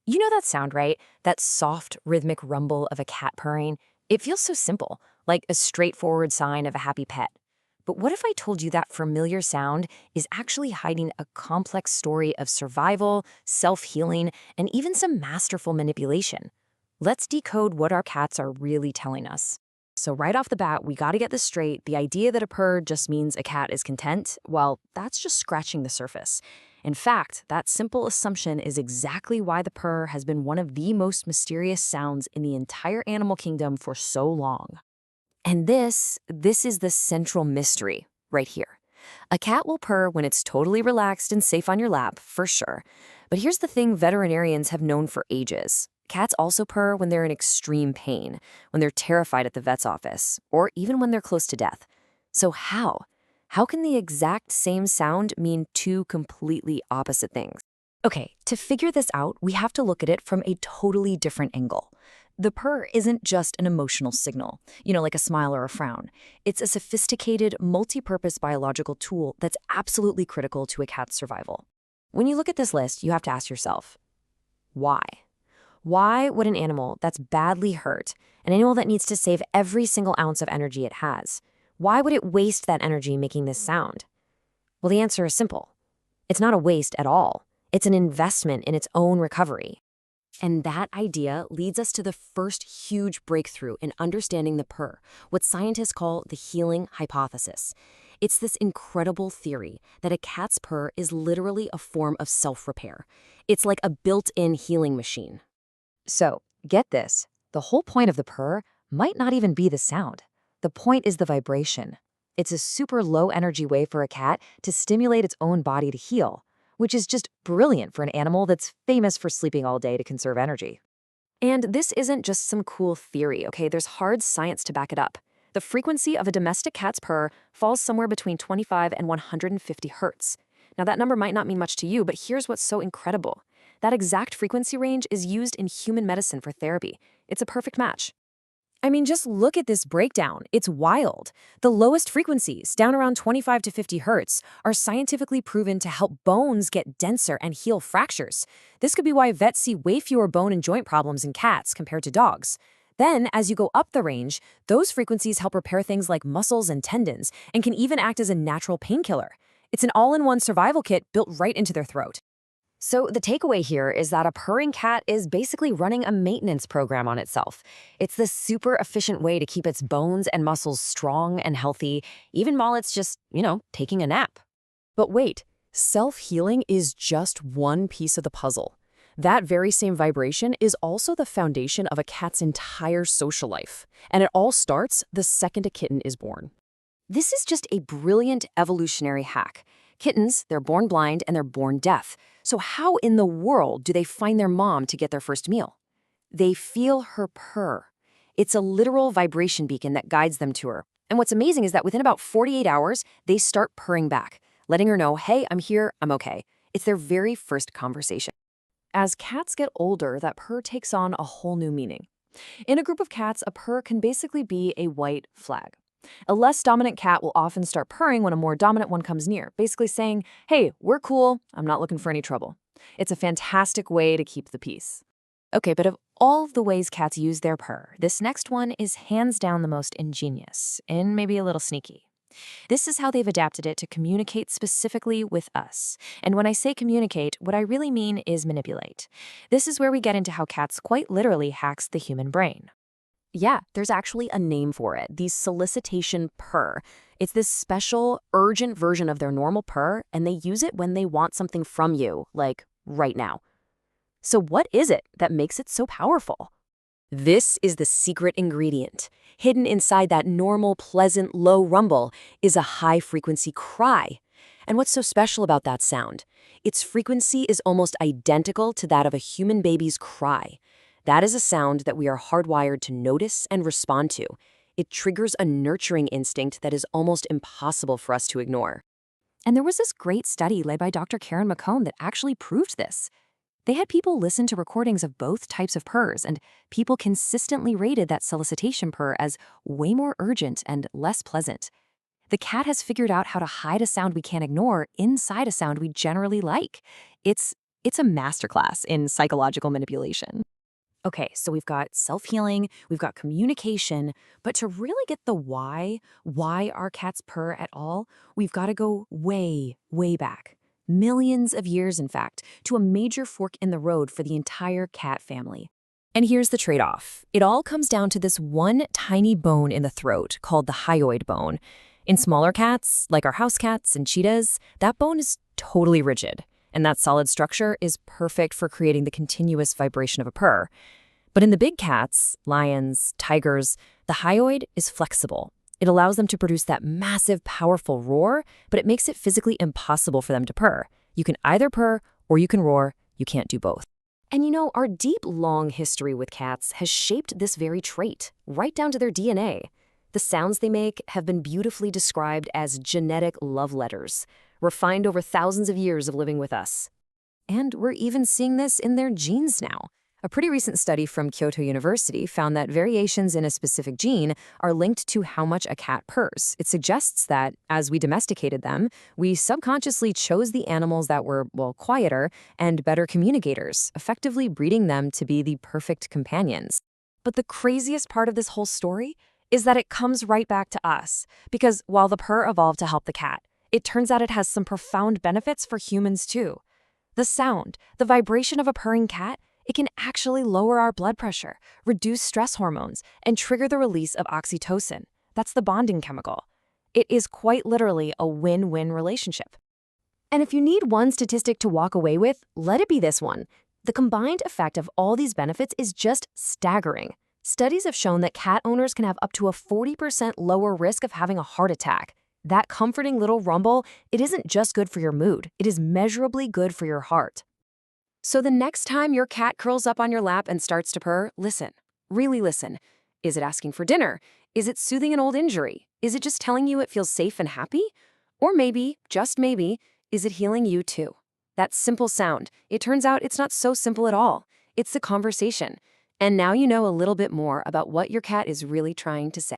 You know that sound, right? That soft, rhythmic rumble of a cat purring? It feels so simple, like a straightforward sign of a happy pet. But what if I told you that familiar sound is actually hiding a complex story of survival, self-healing, and even some masterful manipulation? Let's decode what our cats are really telling us. So right off the bat, we gotta get this straight. The idea that a purr just means a cat is content, well, that's just scratching the surface. In fact, that simple assumption is exactly why the purr has been one of the most mysterious sounds in the entire animal kingdom for so long. And this is the central mystery right here. A cat will purr when it's totally relaxed and safe on your lap, for sure. But here's the thing veterinarians have known for ages. Cats also purr when they're in extreme pain, when they're terrified at the vet's office, or even when they're close to death. So how? How can the exact same sound mean two completely opposite things? Okay, to figure this out, we have to look at it from a totally different angle. The purr isn't just an emotional signal, like a smile or a frown. It's a sophisticated, multi-purpose biological tool that's absolutely critical to a cat's survival. When you look at this list, you have to ask yourself, why? Why would an animal that's badly hurt, an animal that needs to save every single ounce of energy it has, why would it waste that energy making this sound? Well, the answer is simple. It's not a waste at all. It's an investment in its own recovery. And that idea leads us to the first huge breakthrough in understanding the purr, what scientists call the healing hypothesis. It's this incredible theory that a cat's purr is literally a form of self-repair. It's like a built-in healing machine. So, get this, the whole point of the purr might not even be the sound. The point is the vibration. It's a super low-energy way for a cat to stimulate its own body to heal, which is just brilliant for an animal that's famous for sleeping all day to conserve energy. And this isn't just some cool theory, okay? There's hard science to back it up. The frequency of a domestic cat's purr falls somewhere between 25 and 150 hertz. Now, that number might not mean much to you, but here's what's so incredible. That exact frequency range is used in human medicine for therapy. It's a perfect match. I mean, just look at this breakdown. It's wild. The lowest frequencies, down around 25 to 50 hertz, are scientifically proven to help bones get denser and heal fractures. This could be why vets see way fewer bone and joint problems in cats compared to dogs. Then, as you go up the range, those frequencies help repair things like muscles and tendons and can even act as a natural painkiller. It's an all-in-one survival kit built right into their throat. So the takeaway here is that a purring cat is basically running a maintenance program on itself. It's this super efficient way to keep its bones and muscles strong and healthy, even while it's just, taking a nap. But wait, self-healing is just one piece of the puzzle. That very same vibration is also the foundation of a cat's entire social life. And it all starts the second a kitten is born. This is just a brilliant evolutionary hack. Kittens, they're born blind and they're born deaf. So how in the world do they find their mom to get their first meal? They feel her purr. It's a literal vibration beacon that guides them to her. And what's amazing is that within about 48 hours, they start purring back, letting her know, hey, I'm here, I'm okay. It's their very first conversation. As cats get older, that purr takes on a whole new meaning. In a group of cats, a purr can basically be a white flag. A less dominant cat will often start purring when a more dominant one comes near, basically saying, hey, we're cool, I'm not looking for any trouble. It's a fantastic way to keep the peace. Okay, but of all of the ways cats use their purr, this next one is hands down the most ingenious and maybe a little sneaky. This is how they've adapted it to communicate specifically with us. And when I say communicate, what I really mean is manipulate. This is where we get into how cats quite literally hacks the human brain. Yeah, there's actually a name for it, the solicitation purr. It's this special, urgent version of their normal purr, and they use it when they want something from you, like right now. So what is it that makes it so powerful? This is the secret ingredient. Hidden inside that normal, pleasant, low rumble is a high-frequency cry. And what's so special about that sound? Its frequency is almost identical to that of a human baby's cry. That is a sound that we are hardwired to notice and respond to. It triggers a nurturing instinct that is almost impossible for us to ignore. And there was this great study led by Dr. Karen McCone that actually proved this. They had people listen to recordings of both types of purrs, and people consistently rated that solicitation purr as way more urgent and less pleasant. The cat has figured out how to hide a sound we can't ignore inside a sound we generally like. It's It's a masterclass in psychological manipulation. Okay, so we've got self-healing, we've got communication, but to really get the why our cats purr at all, we've got to go way, way back. Millions of years, in fact, to a major fork in the road for the entire cat family. And here's the trade-off. It all comes down to this one tiny bone in the throat called the hyoid bone. In smaller cats, like our house cats and cheetahs, that bone is totally rigid, and that solid structure is perfect for creating the continuous vibration of a purr. But in the big cats, lions, tigers, the hyoid is flexible. It allows them to produce that massive, powerful roar, but it makes it physically impossible for them to purr. You can either purr or you can roar. You can't do both. And you know, our deep, long history with cats has shaped this very trait, right down to their DNA. The sounds they make have been beautifully described as genetic love letters, refined over thousands of years of living with us. And we're even seeing this in their genes now. A pretty recent study from Kyoto University found that variations in a specific gene are linked to how much a cat purrs. It suggests that, as we domesticated them, we subconsciously chose the animals that were, well, quieter and better communicators, effectively breeding them to be the perfect companions. But the craziest part of this whole story is that it comes right back to us, because while the purr evolved to help the cat, it turns out it has some profound benefits for humans too. The sound, the vibration of a purring cat, it can actually lower our blood pressure, reduce stress hormones, and trigger the release of oxytocin. That's the bonding chemical. It is quite literally a win-win relationship. And if you need one statistic to walk away with, let it be this one. The combined effect of all these benefits is just staggering. Studies have shown that cat owners can have up to a 40% lower risk of having a heart attack. That comforting little rumble, it isn't just good for your mood, it is measurably good for your heart. So the next time your cat curls up on your lap and starts to purr, listen. Really listen. Is it asking for dinner? Is it soothing an old injury? Is it just telling you it feels safe and happy? Or maybe, just maybe, is it healing you too? That simple sound, it turns out it's not so simple at all. It's the conversation. And now you know a little bit more about what your cat is really trying to say.